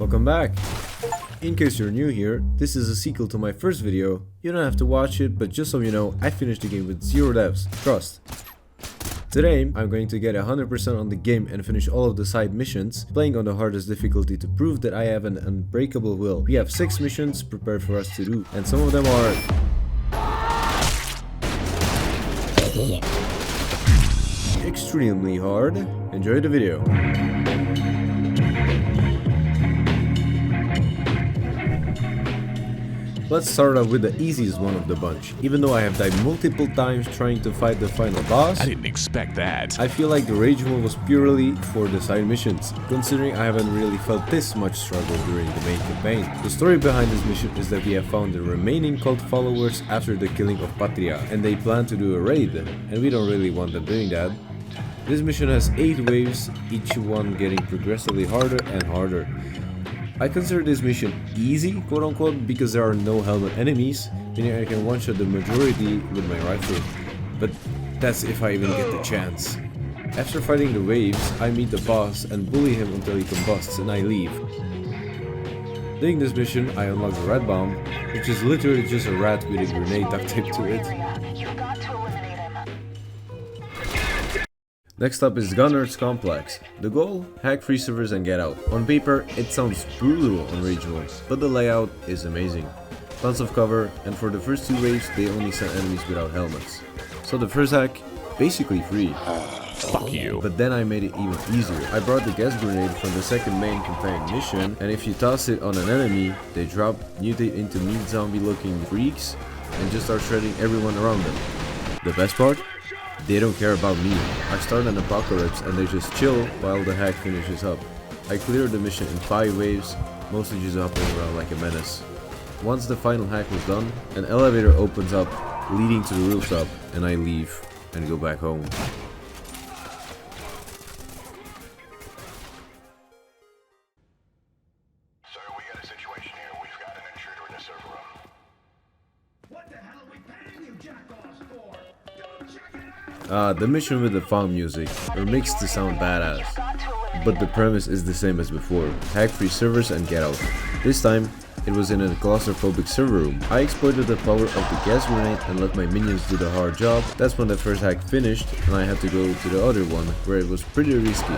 Welcome back! In case you're new here, this is a sequel to my first video. You don't have to watch it, but just so you know, I finished the game with 0 deaths, trust. Today, I'm going to get 100% on the game and finish all of the side missions, playing on the hardest difficulty to prove that I have an unbreakable will. We have 6 missions prepared for us to do, and some of them are extremely hard. Enjoy the video. Let's start off with the easiest one of the bunch. Even though I have died multiple times trying to fight the final boss, I didn't expect that. I feel like the rage mode was purely for the side missions, considering I haven't really felt this much struggle during the main campaign. The story behind this mission is that we have found the remaining cult followers after the killing of Patria, and they plan to do a raid, and we don't really want them doing that. This mission has 8 waves, each one getting progressively harder and harder. I consider this mission easy, quote unquote, because there are no helmet enemies, meaning I can one-shot the majority with my rifle. But that's if I even get the chance. After fighting the waves, I meet the boss and bully him until he combusts and I leave. During this mission, I unlock the rat bomb, which is literally just a rat with a grenade duct taped to it. Next up is Gunner's Complex. The goal? Hack free servers and get out. On paper, it sounds brutal on rage mode, but the layout is amazing. Tons of cover, and for the first 2 waves, they only send enemies without helmets. So the first hack, basically free. Fuck you. But then I made it even easier. I brought the gas grenade from the second main campaign mission, and if you toss it on an enemy, they drop, mutate into meat zombie looking freaks, and just start shredding everyone around them. The best part? They don't care about me. I start an apocalypse and they just chill while the hack finishes up. I cleared the mission in 5 waves, mostly just hopping around like a menace. Once the final hack was done, an elevator opens up, leading to the rooftop, and I leave and go back home. Sir, we got a situation here. We've got an intruder in the server room. What the hell are we paying you jackoffs for? Go check it out! The mission with the farm music, or makes the sound badass. But the premise is the same as before, hack free servers and get out. This time, it was in a claustrophobic server room. I exploited the power of the gas grenade and let my minions do the hard job. That's when the first hack finished and I had to go to the other one, where it was pretty risky.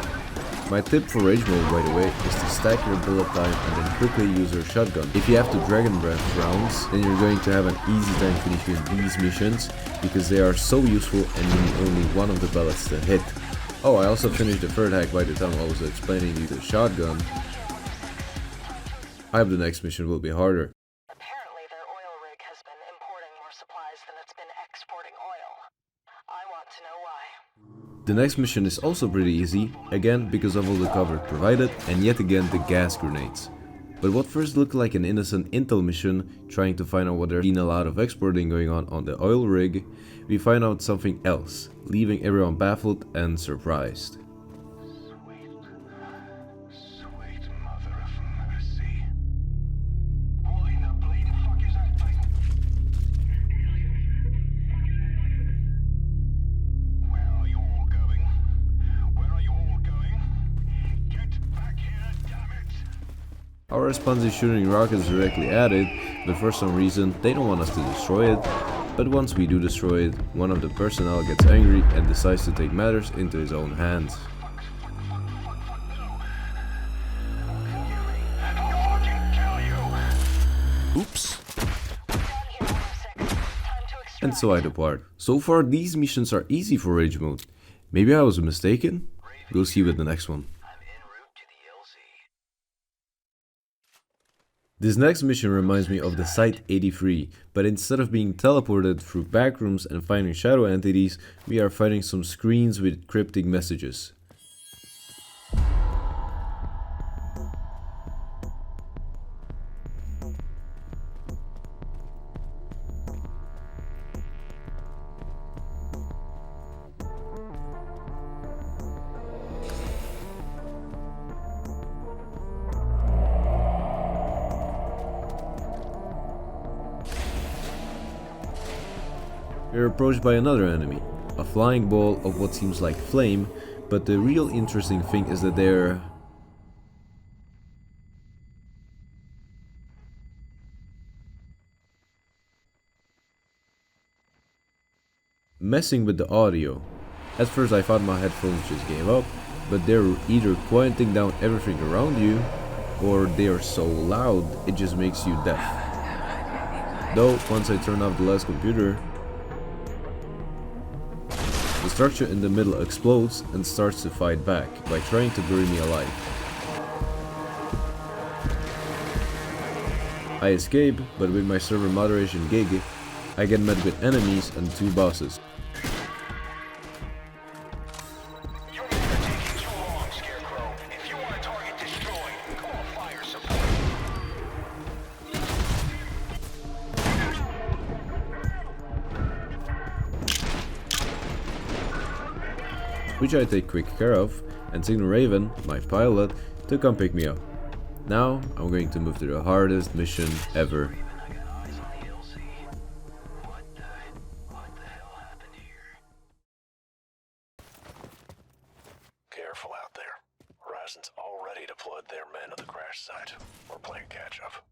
My tip for rage mode, by the way, is to stack your bullet time and then quickly use your shotgun. If you have to dragon breath rounds, then you're going to have an easy time finishing these missions, because they are so useful and you need only one of the bullets to hit. Oh, I also finished the third hack by the time I was explaining you the shotgun. I hope the next mission will be harder. Apparently their oil rig has been importing more supplies than it's been exporting oil. I want to know why. The next mission is also pretty easy, again because of all the cover provided, and yet again the gas grenades. But what first looked like an innocent intel mission, trying to find out what there's been a lot of exporting going on the oil rig, we find out something else, leaving everyone baffled and surprised. Sweet mother of mercy. What in the bleeding fuck is that thing? Where are you all going? Where are you all going? Get back here, damn it! Our response is shooting rockets directly at it, but for some reason they don't want us to destroy it. But once we do destroy it, one of the personnel gets angry and decides to take matters into his own hands. Oops. And so I depart. So far these missions are easy for rage mode. Maybe I was mistaken? We'll see with the next one. I'm en route to the LZ. This next mission reminds me of the Site 83, but instead of being teleported through backrooms and finding shadow entities, we are fighting some screens with cryptic messages. We are approached by another enemy, a flying ball of what seems like flame, but the real interesting thing is that they're messing with the audio. At first I thought my headphones just gave up, but they're either quieting down everything around you, or they are so loud it just makes you deaf. Though, once I turn off the last computer, the structure in the middle explodes and starts to fight back by trying to bury me alive. I escape, but with my server moderation gig, I get met with enemies and 2 bosses. You're taking too long, Scarecrow. If you want a target destroyed, call fire support. Which I take quick care of, and signal Raven, my pilot, to come pick me up. Now I'm going to move to the hardest mission ever. Careful out there. Horizon's already deployed their men to the crash site. We're playing catch up.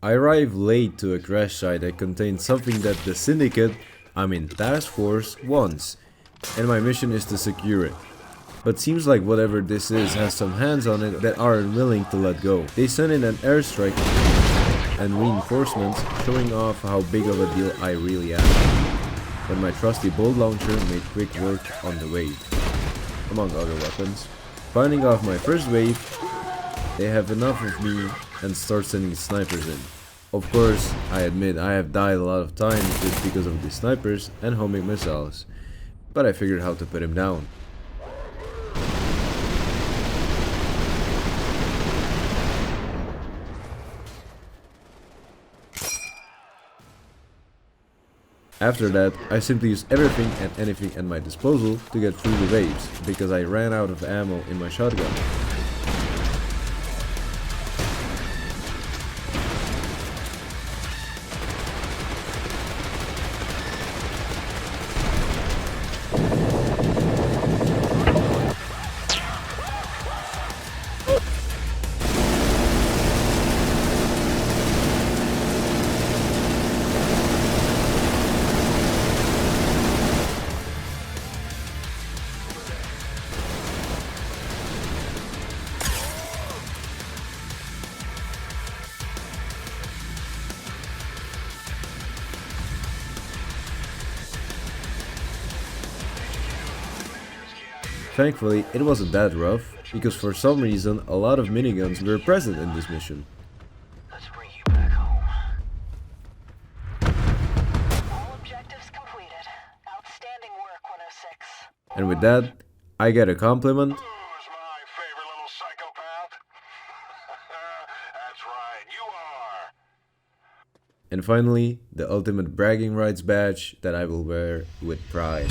I arrive late to a crash site that contains something that the Syndicate, Task Force, wants, and my mission is to secure it. But seems like whatever this is has some hands on it that aren't willing to let go. They send in an airstrike and reinforcements, showing off how big of a deal I really am. But my trusty bolt launcher made quick work on the wave, among other weapons. Finding off my first wave, they have enough of me and start sending snipers in. Of course, I admit I have died a lot of times just because of the snipers and homing missiles, but I figured how to put him down. After that, I simply used everything and anything at my disposal to get through the waves, because I ran out of ammo in my shotgun. Thankfully, it wasn't that rough, because for some reason a lot of miniguns were present in this mission. Let's bring you back home. All objectives completed. Outstanding work, 106. And with that, I get a compliment, Who's my favorite little psychopath? That's right, you are. and finally, the ultimate bragging rights badge that I will wear with pride.